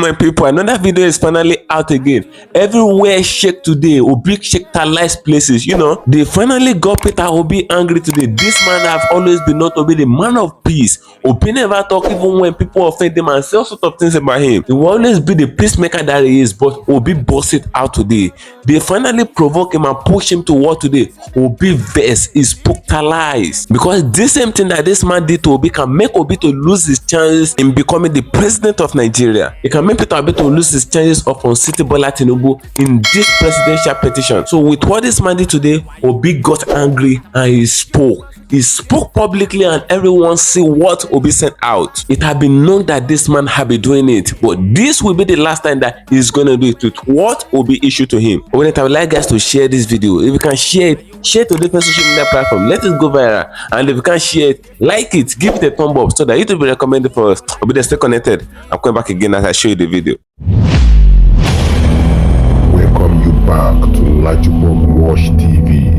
my people, another video is finally out again. Everywhere shake today. Obi shake lies places. They finally got Peter Obi angry today. This man have always been known to be the man of peace. Obi never talk even when people offend him and say all sort of things about him. He will always be the peacemaker that he is, but Obi boss it out today. They finally provoke him and push him to war today. Obi verse is spoke lies, because this same thing that this man did to Obi can make Obi to lose his chances in becoming the president of Nigeria. It can make Peter Obi to lose his chances of unseating Bola Tinubu in this presidential petition. So with what this man did today, Obi got angry and he spoke. He spoke publicly and everyone see what Obi sent out. It had been known that this man had been doing it, but this will be the last time that he's going to do it with what Obi issued to him. I would like guys to share this video. If you can share it, share it to different social media platform. Let it go viral. And if you can share it, like it, give it a thumb up so that YouTube will recommend it for us. Obi, stay connected. I'm coming back again as I show you the video. Welcome you back to LAJUPOG TV.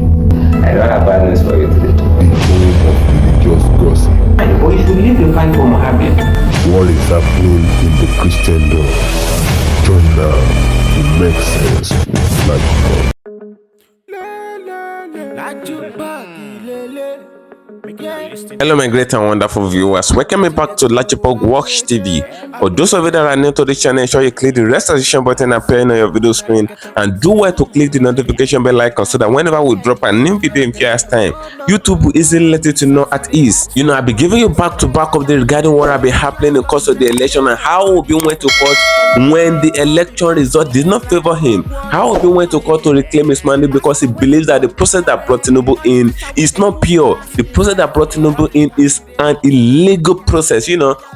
I don't have bad news for you today. The home of religious gossip. But you should leave the fight for Mohammed. What is happening in the Christendom? Join now to make sense with LAJUPOG. Hello my great and wonderful viewers, welcome back to LAJUPOG TV. For those of you that are new to this channel, ensure you click the registration button appearing on your video screen and do well to click the notification bell icon so that whenever we drop a new video in few hours time, YouTube will easily let you to know at ease. I'll be giving you back to back update regarding what will be happening in course of the election and how Obi went to court when the election result did not favor him. How Obi went to court to reclaim his money because he believes that the process that brought Tinubu in is not pure. The process that brought Tinubu in is an illegal process.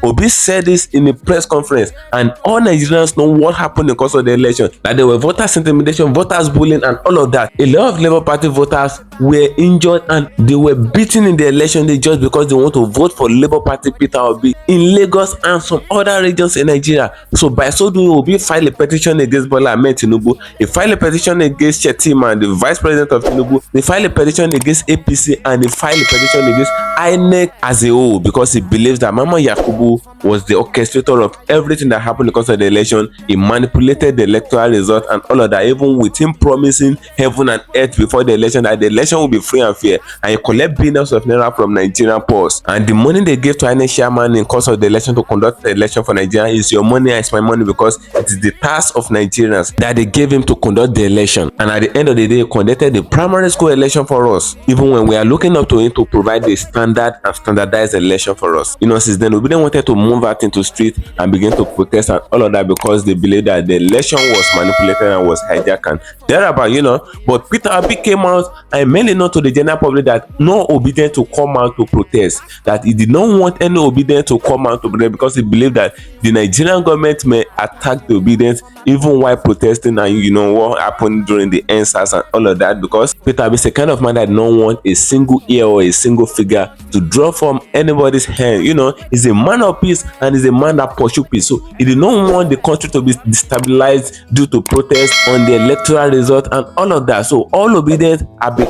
Obi said this in a press conference, and all Nigerians know what happened in course of the election. That there were voters intimidation, voters bullying, and all of that. A lot of Labour Party voters were injured and they were beaten in the election day just because they want to vote for Labour Party Peter Obi in Lagos and some other regions in Nigeria. So by so doing, Obi filed a petition against Bola Ahmed Tinubu. He filed a petition against Shetima, the vice president of Tinubu. They filed a petition against APC, and they filed a petition against INEC as a whole because he believes that Mama Yakubu was the orchestrator of everything that happened because of the election. He manipulated the electoral result and all of that, even with him promising heaven and earth before the election that the election will be free and fair, and he collect billions of naira from Nigerian poors. And the money they gave to INEC chairman in course of the election to conduct the election for Nigeria is your money and it's my money, because it is the task of Nigerians that they gave him to conduct the election. And at the end of the day, he conducted the primary school election for us, even when we are looking up to him to provide the standard and standardized election for us. Since then, we didn't wanted to move out into street and begin to protest and all of that because they believe that the election was manipulated and was hijacked and thereabout, But Peter Obi came out and mainly not to the general public that no obedient to come out to protest, that he did not want any obedient to come out to protest because he believed that the Nigerian government may attack the obedience even while protesting, and what happened during the NSAS and all of that, because Peter Obi is the kind of man that don't want a single ear or a single figure to draw from anybody's hand. He's a man of peace and he's a man that pursue peace. So he did not want the country to be destabilized due to protests on the electoral result and all of that. So all obedience they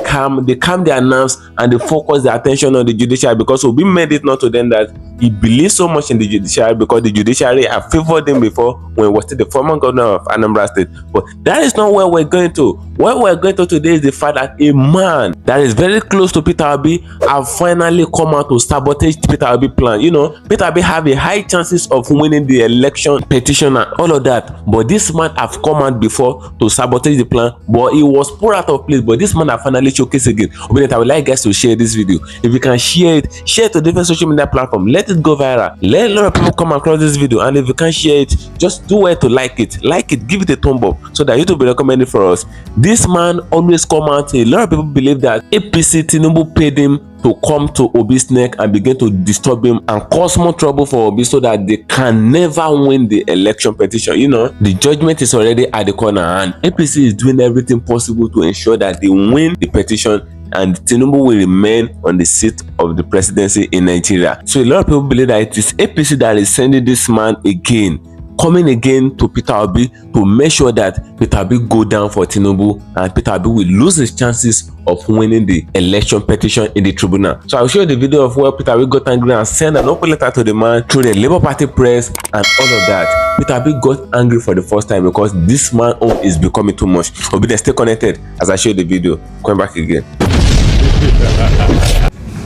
calm their nerves and they focus their attention on the judiciary, because Obi made it known to them that he believes so much in the judiciary because the judiciary have favored him before when he was still the former governor of Anambra State. But that is not where we're going to. What we're going to today is the fact that a man that is very close to Peter Obi have finally come out to sabotage Peter Obi plan. Peter Obi have a high chances of winning the election petition and all of that, but this man have come out before to sabotage the plan, but he was put out of place. But this man have finally showcased again. I would like guys to share this video. If you can share it to different social media platform. Let it go viral. Let a lot of people come across this video, and if you can share it, just do well to like it, give it a thumb up so that YouTube will recommend it for us. This man always come out. A lot of people believe that APC Tinubu paid him to come to Obi's neck and begin to disturb him and cause more trouble for Obi so that they can never win the election petition. The judgment is already at the corner, and APC is doing everything possible to ensure that they win the petition and Tinubu will remain on the seat of the presidency in Nigeria. So a lot of people believe that it is APC that is sending this man again, coming again to Peter Obi to make sure that Peter Obi go down for Tinubu and Peter Obi will lose his chances of winning the election petition in the tribunal. So I'll show you the video of where Peter Obi got angry and sent an open letter to the man through the Labour Party press and all of that. Peter Obi got angry for the first time because this man is becoming too much. Obi, they stay connected as I show the video. Going back again.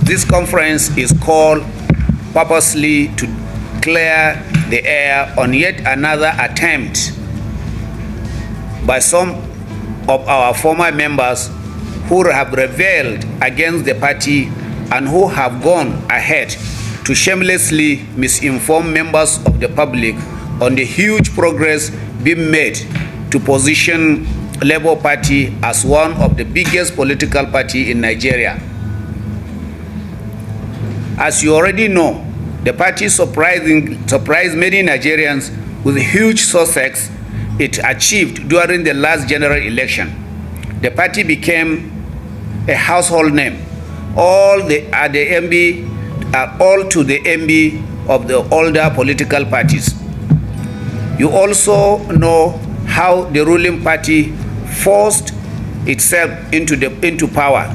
This conference is called purposely to clear the air on yet another attempt by some of our former members who have rebelled against the party and who have gone ahead to shamelessly misinform members of the public on the huge progress being made to position Labour Party as one of the biggest political party in Nigeria. As you already know, the party surprised many Nigerians with huge success it achieved during the last general election. The party became a household name, all to the envy of the older political parties. You also know how the ruling party forced itself into power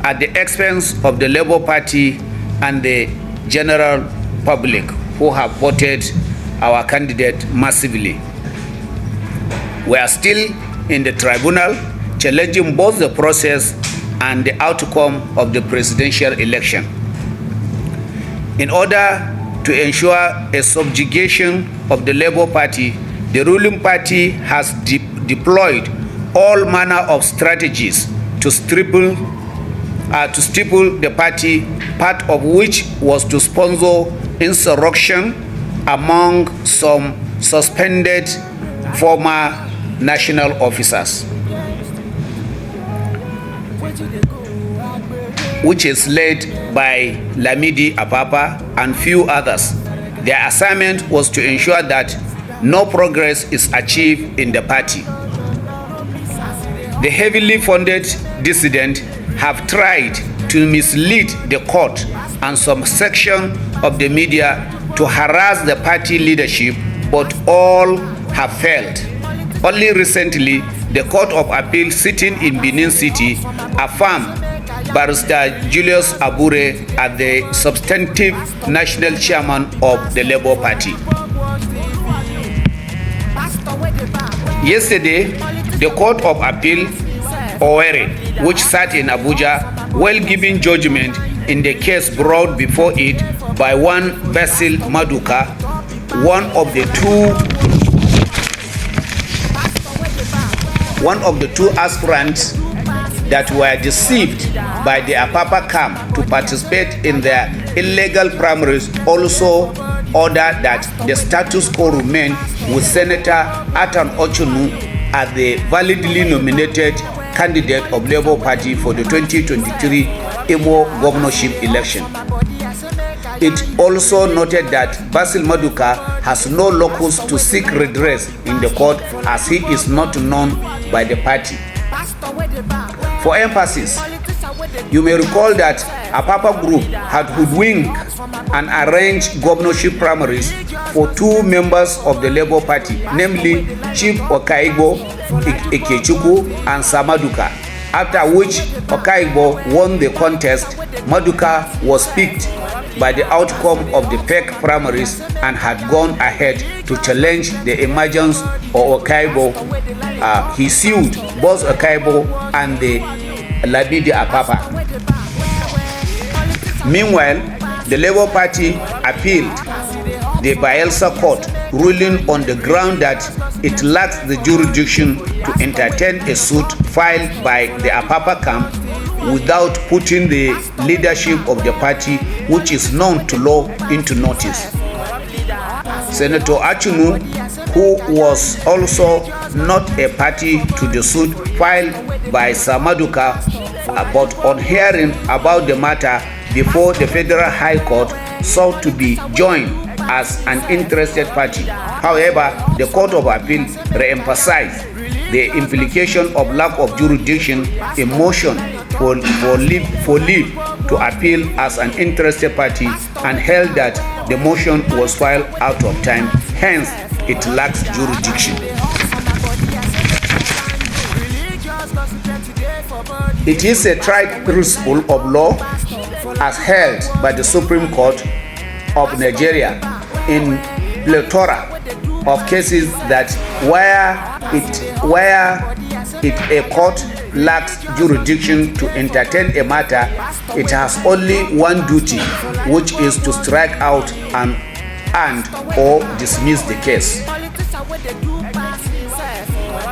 at the expense of the Labour Party and the general public who have voted our candidate massively. We are still in the tribunal challenging both the process and the outcome of the presidential election. In order to ensure a subjugation of the Labour Party, the ruling party has deployed all manner of strategies to stifle the party, part of which was to sponsor insurrection among some suspended former national officers, which is led by LAMIDI, APAPA, and few others. Their assignment was to ensure that no progress is achieved in the party. The heavily funded dissidents have tried to mislead the court and some section of the media to harass the party leadership, but all have failed. Only recently, the Court of Appeal sitting in Benin City affirmed Barrister Julius Abure as the substantive national chairman of the Labour Party. Yesterday, the Court of Appeal Owerri, which sat in Abuja, while giving judgment in the case brought before it by one Basil Maduka, one of the two aspirants that were deceived by the APAPA camp to participate in their illegal primaries, also ordered that the status quo remain with Senator Atan Ochunu as the validly nominated candidate of Labour Party for the 2023 Imo governorship election. It also noted that Basil Maduka has no locus to seek redress in the court as he is not known by the party. For emphasis, you may recall that APAPA group had hoodwinked and arranged governorship primaries for two members of the Labour Party, namely Chief Okaibo Ikechukwu and Samaduka. After which Okaibo won the contest, Maduka was picked by the outcome of the PEC primaries and had gone ahead to challenge the emergence of Okaibo. He sued both Okaibo and the LAMIDI APAPA. Meanwhile, the Labour Party appealed the Bayelsa court, ruling on the ground that it lacks the jurisdiction to entertain a suit filed by the APAPA camp without putting the leadership of the party, which is known to law, into notice. Senator Achunu, who was also not a party to the suit filed by Samaduka, but on hearing about the matter before the Federal High Court, sought to be joined as an interested party. However, the Court of Appeal re-emphasized the implication of lack of jurisdiction in motion for leave to appeal as an interested party and held that the motion was filed out of time, hence it lacks jurisdiction. It is a tried principle of law as held by the Supreme Court of Nigeria in plethora of cases that where a court lacks jurisdiction to entertain a matter, it has only one duty, which is to strike out and or dismiss the case.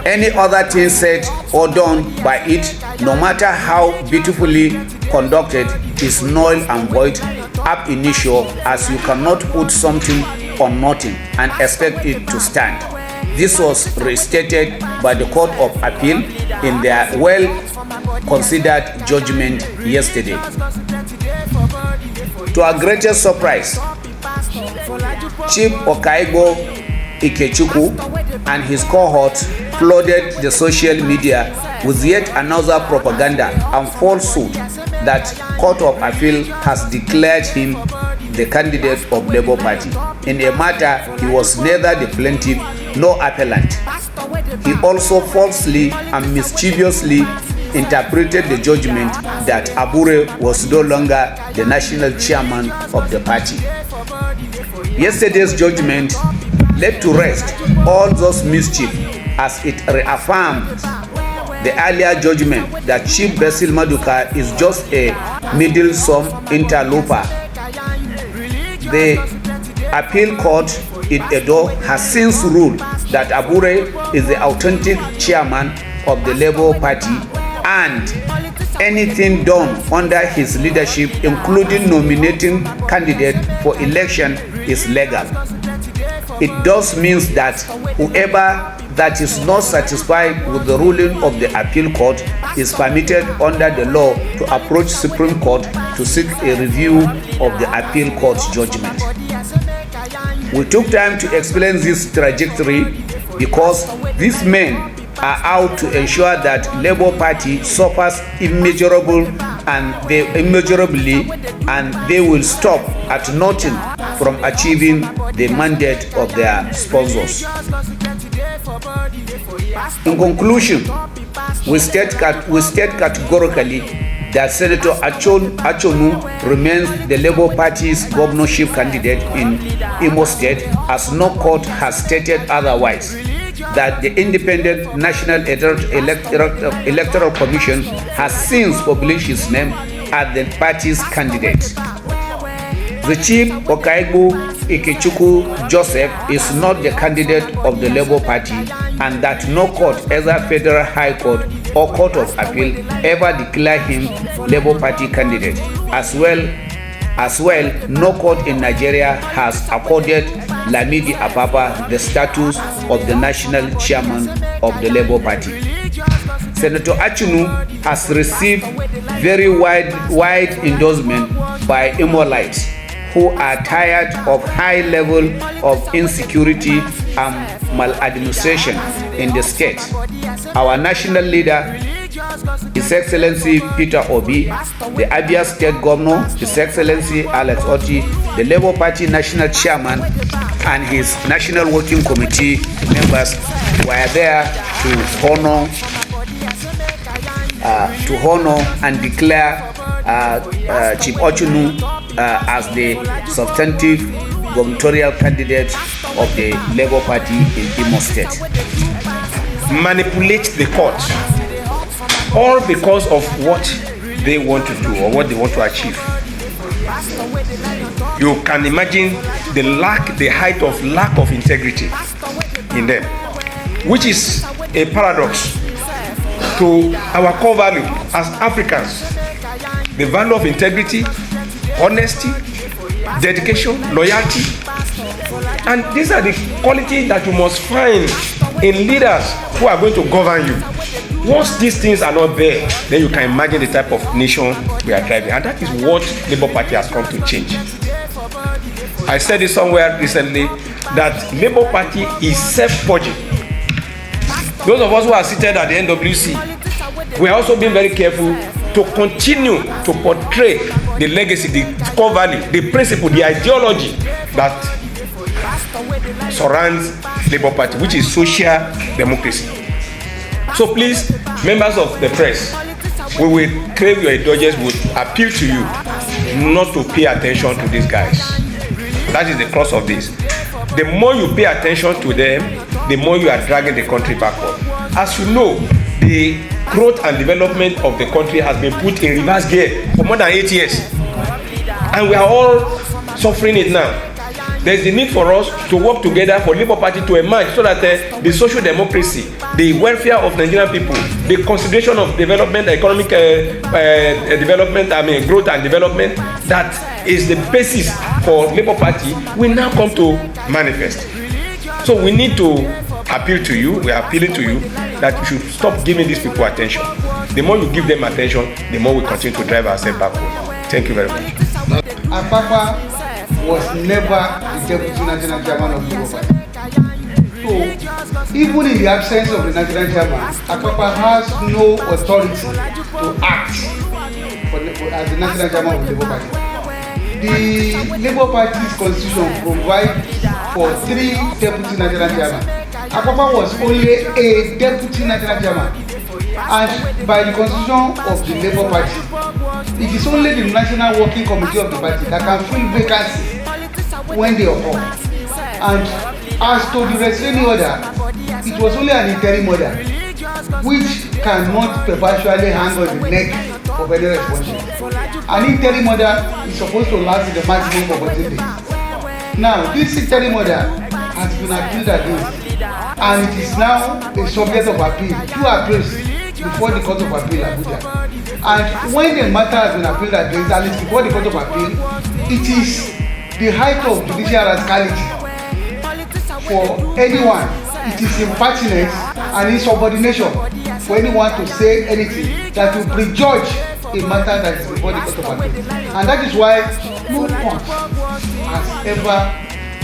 Any other thing said or done by it, no matter how beautifully conducted, is null and void ab initio, as you cannot put something on nothing and expect it to stand. This was restated by the Court of Appeal in their well-considered judgment yesterday. To our greatest surprise, Chief Okaibo Ikechukwu and his cohort flooded the social media with yet another propaganda and falsehood that Court of Appeal has declared him the candidate of Labour Party in a matter he was neither the plaintiff nor appellant. He also falsely and mischievously interpreted the judgment that Abure was no longer the national chairman of the party. Yesterday's judgment laid to rest all those mischief, as it reaffirmed the earlier judgment that Chief Basil Maduka is just a meddlesome interloper. The appeal court in Edo has since ruled that Abure is the authentic chairman of the Labour Party, and anything done under his leadership, including nominating candidates for election, is legal. It thus means that whoever that is not satisfied with the ruling of the appeal court is permitted under the law to approach Supreme Court to seek a review of the appeal court's judgment. We took time to explain this trajectory because these men are out to ensure that Labour Party suffers immeasurably, and they will stop at nothing from achieving the mandate of their sponsors. In conclusion, we state categorically that Senator Achonu remains the Labour Party's governorship candidate in Imo State, as no court has stated otherwise, that the Independent National Electoral Commission has since published his name as the party's candidate. The Chief Okaibo Ikechukwu Joseph is not the candidate of the Labour Party, and that no court, either Federal High Court or Court of Appeal, ever declared him Labour Party candidate. As well, no court in Nigeria has accorded LAMIDI APAPA the status of the national chairman of the Labour Party. Senator Achonu has received very wide endorsement by Imolites who are tired of high level of insecurity and maladministration in the state. Our national leader, His Excellency Peter Obi, the Abia State Governor, His Excellency Alex Otti, the Labour Party National Chairman, and his National Working Committee members were there to honor and declare Chief Ochunu as the substantive gubernatorial candidate of the Labour Party in Imo State. Manipulate the court, all because of what they want to do or what they want to achieve. You can imagine the height of lack of integrity in them, which is a paradox to our core value as Africans. The value of integrity, honesty, dedication, loyalty, and these are the qualities that you must find in leaders who are going to govern you. Once these things are not there, then you can imagine the type of nation we are driving, and that is what Labour Party has come to change. I said it somewhere recently that Labour Party is self-purging. Those of us who are seated at the NWC, we are also being very careful to continue to portray the legacy, the core value, the principle, the ideology that surrounds Labour Party, which is social democracy. So please, members of the press, we will crave your indulgence, would appeal to you not to pay attention to these guys. That is the crux of this. the more you pay attention to them, the more you are dragging the country backward. As you know, the growth and development of the country has been put in reverse gear for more than 8 years. And we are all suffering it now. There is the need for us to work together for Labour Party to emerge so that the social democracy, the welfare of Nigerian people, the consideration of development, economic development, growth and development, that is the basis for Labour Party, will now come to manifest. So we need to appeal to you, we are appealing to you that you should stop giving these people attention. The more you give them attention, the more we continue to drive ourselves backward. Thank you very much. APAPA was never the deputy national chairman of the Labour Party. So, even in the absence of the national chairman, APAPA has no authority to act as the national chairman of the Labour Party. The Labour Party's constitution provides for 3 deputy national chairmen. APAPA was only a deputy national chairman. And by the constitution of the Labour Party, it is only the National Working Committee of the party that can fill vacancies when they occur. And as to the restraining order, it was only an interim order which cannot perpetually hang on the neck of any responsible. An interim order is supposed to last in the maximum of 14 days. Now, this interim order has been appealed against, and it is now a subject of appeal. 2 appeals before the Court of Appeal Abuja. And when the matter has been appealed against, and it's before the Court of Appeal, it is the height of judicial rascality for anyone. It is impertinence and insubordination for anyone to say anything that will prejudge a matter that is before the Court of Appeal. And that is why no court has ever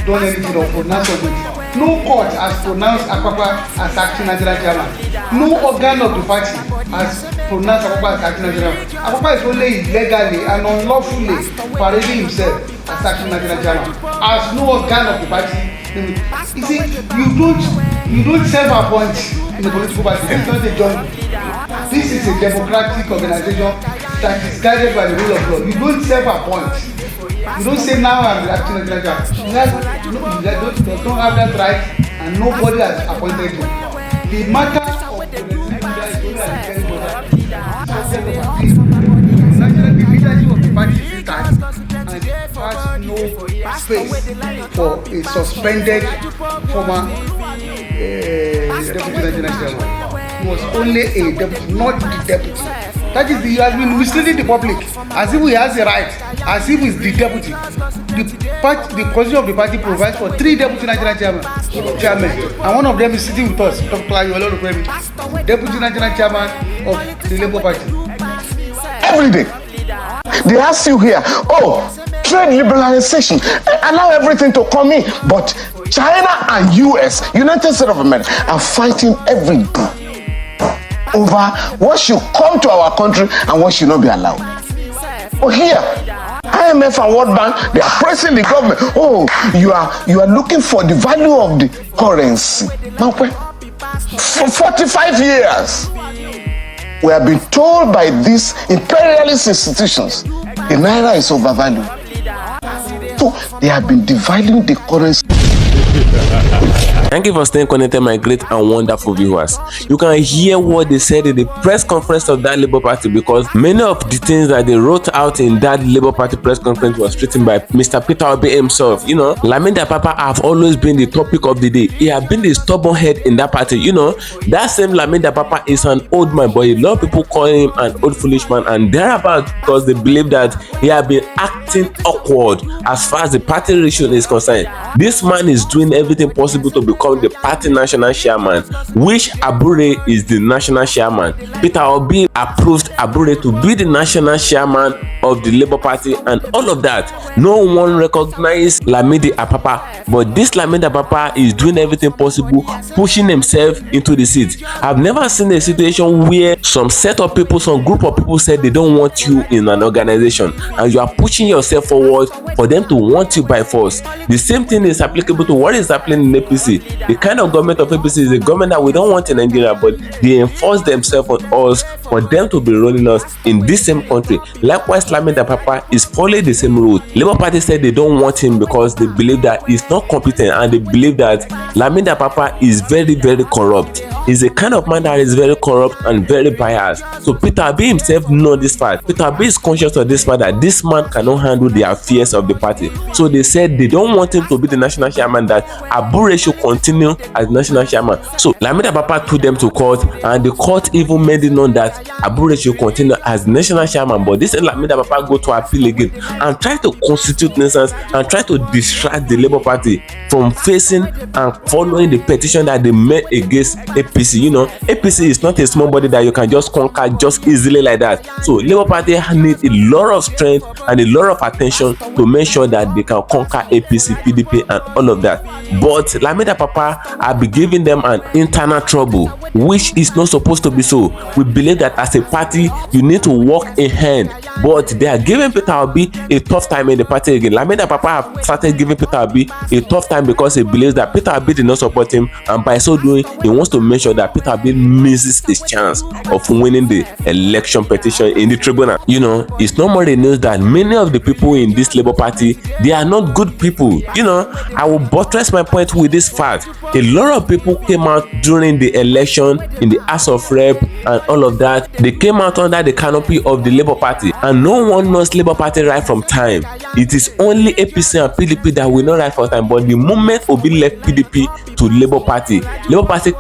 done anything or pronounced on it. No court has pronounced APAPA as acting national chairman. No organ of the party has pronounced APAPA as acting national chairman. APAPA is only illegally and unlawfully parading himself as acting national chairman. As no organ of the party. You see, you don't self-appoint in the political party. This is not a jungle. This is a democratic organization that is guided by the rule of law. You don't self-appoint. You don't say now I'm acting national chairman. You don't have that right, and nobody has appointed you. The matter of the the leadership of the party is intact and has no space for a suspended former deputy national chairman. He was only a deputy, not the deputy. That is, he has been misleading the public as if he has a right, as if he's the deputy. The constitution of the party provides for 3 deputy national chairmen, and one of them is sitting with us, Dr. Ayolo, deputy national chairman of the Labour Party. Every day, they ask you here, oh, trade liberalization, allow everything to come in, but China and US, United States of America, are fighting every day over what should come to our country and what should not be allowed. But here, IMF and World Bank, they are pressing the government. Oh, you are looking for the value of the currency. For 45 years, we have been told by these imperialist institutions, the naira is overvalued. So they have been devaluing the currency. Thank you for staying connected, my great and wonderful viewers. You can hear what they said in the press conference of that Labour Party, because many of the things that they wrote out in that Labour Party press conference was written by Mr. Peter Obi himself. You know, LAMIDI APAPA have always been the topic of the day. He has been the stubborn head in that party. You know, that same LAMIDI APAPA is an old man, but a lot of people call him an old foolish man, and thereabout, because they believe that he has been acting awkward as far as the party relation is concerned. This man is doing everything possible to become the party national chairman, which Abure is the national chairman. Peter Obi approved Abure to be the national chairman of the Labour Party, and all of that. No one recognized LAMIDI APAPA, but this LAMIDI APAPA is doing everything possible, pushing himself into the seat. I've never seen a situation where some set of people, some group of people said they don't want you in an organization, and you are pushing yourself forward for them to want you by force. The same thing is applicable to what is happening in APC. APC. The kind of government of APC is a government that we don't want in Nigeria, but they enforce themselves on us for them to be running us in this same country. Likewise, Lamidi APAPA is following the same route. Labour Party said they don't want him because they believe that he's not competent, and they believe that Lamidi APAPA is very, very corrupt. He's a kind of man that is very corrupt and very biased. So Peter Obi himself knows this fact. Peter Obi is conscious of this fact that this man cannot handle the affairs of the party. So they said they don't want him to be the national chairman, that Abure should continue as national chairman. So Lamidi APAPA took them to court, and the court even made it known that Abure should continue as national chairman. But this Lamidi APAPA go to appeal again and try to constitute nuisance and try to distract the Labour Party from facing and following the petition that they made against APC. You know, APC is not a small body that you can just conquer just easily like that. So Labour Party need a lot of strength and a lot of attention to make sure that they can conquer APC, PDP, and all of that. But Lamidi APAPA are be giving them an internal trouble, which is not supposed to be so. We believe that as a party, you need to work in hand. But they are giving Peter Obi a tough time in the party again. Lamidi APAPA have started giving Peter Obi a tough time because he believes that Peter Obi did not support him, and by so doing, he wants to make sure that Peter Obi misses his chance of winning the election petition in the tribunal. You know, it's no more the news that many of the people in this Labour Party, they are not good people. You know, I will buttress my point with this fact. A lot of people came out during the election in the House of Rep and all of that. They came out under the canopy of the Labour Party, and no one knows Labour Party right from time. It is only APC and PDP that will not right from time. But the moment Obi left PDP to Labour Party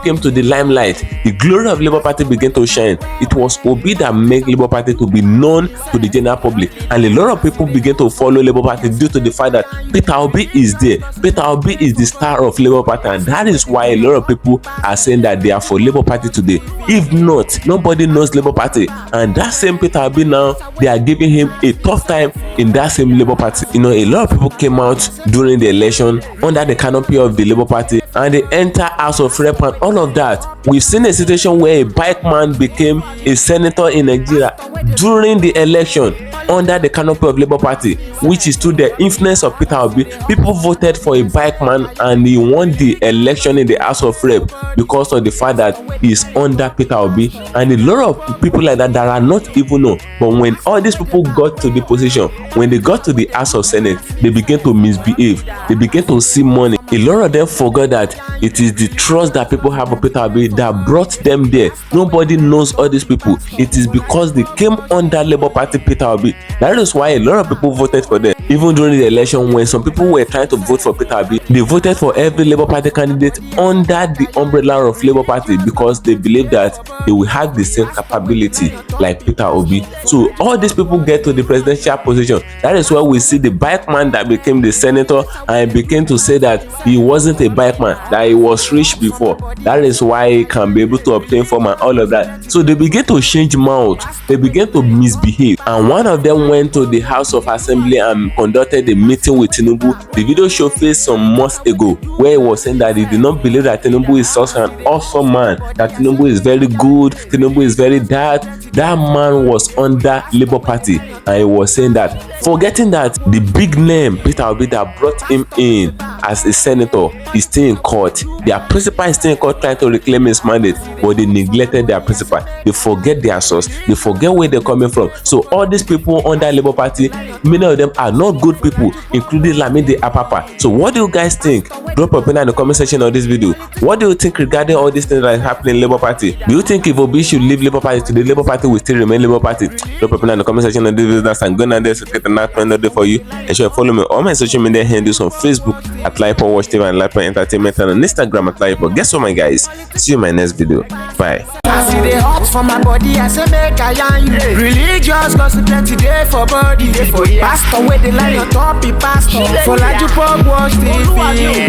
came to the limelight. The glory of Labour Party began to shine. It was Obi that made Labour Party to be known to the general public, and a lot of people began to follow Labour Party due to the fact that Peter Obi is there. Peter Obi is the star of Labour Party, and that is why a lot of people are saying that they are for Labour Party today. If not, nobody knows Labour Party, and that same Peter Obi now, they are giving him a tough time in that same Labour Party. You know, a lot of people came out during the election under the canopy of the Labour Party, and they enter House of Rep and all of that. We've seen a situation where a bike man became a senator in Nigeria during the election under the canopy of Labour Party, which is through the influence of Peter Obi. People voted for a bike man, and he won the election in the House of Rep because of the fact that he is under Peter Obi. And a lot of people like that are not even known. But when all these people got to the position, when they got to the House of Senate, they began to misbehave. They began to see money. A lot of them forgot that it is the trust that people have for Peter Obi that brought them there. Nobody knows all these people. It is because they came under Labour Party Peter Obi. That is why a lot of people voted for them. Even during the election, when some people were trying to vote for Peter Obi, they voted for every Labour Party candidate under the umbrella of Labour Party because they believe that they will have the same capability like Peter Obi. So all these people get to the presidential position. That is why we see the bike man that became the senator and began to say that he wasn't a bike man, that he was rich before. That is why he can be able to obtain form and all of that. So they began to change mouth. They began to misbehave. And one of them went to the House of Assembly and conducted a meeting with Tinubu. The video showcased some months ago where he was saying that he did not believe that Tinubu is such an awesome man, that Tinubu is very good, Tinubu is very that. That man was under Labour Party, and he was saying that, forgetting that the big name Peter Obi that brought him in as a senator is still in court. Their principal is still in court trying to reclaim his mandate, but they neglected their principal. They forget their source. They forget where they're coming from. So all these people under Labour Party, many of them are not good people, including Lamidi APAPA. So what do you guys think? Drop your opinion in the comment section of this video. What do you think regarding all these things that is happening in Labour Party? Do you think if Obi should leave Labour Party today, Labour Party will still remain Labour Party? Drop your opinion in the comment section of this video. That's I'm gonna do get another day for you. And sure follow me on all my social media handles on Facebook at LAJUPOG TV and LAJUPOG Entertainment, and on Instagram at LAJUPOG. Guess what, my guys? See you in my next video. Bye. I see the hot for my body, I say make I yarn you. Religious gossip plenty day for body. Pastor where the line on top be pastor. For LAJUPOG Watch TV.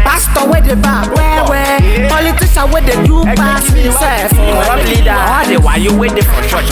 Pastor where the bar where politician where they do pass himself. Corrupt leader, all the while you waiting for church.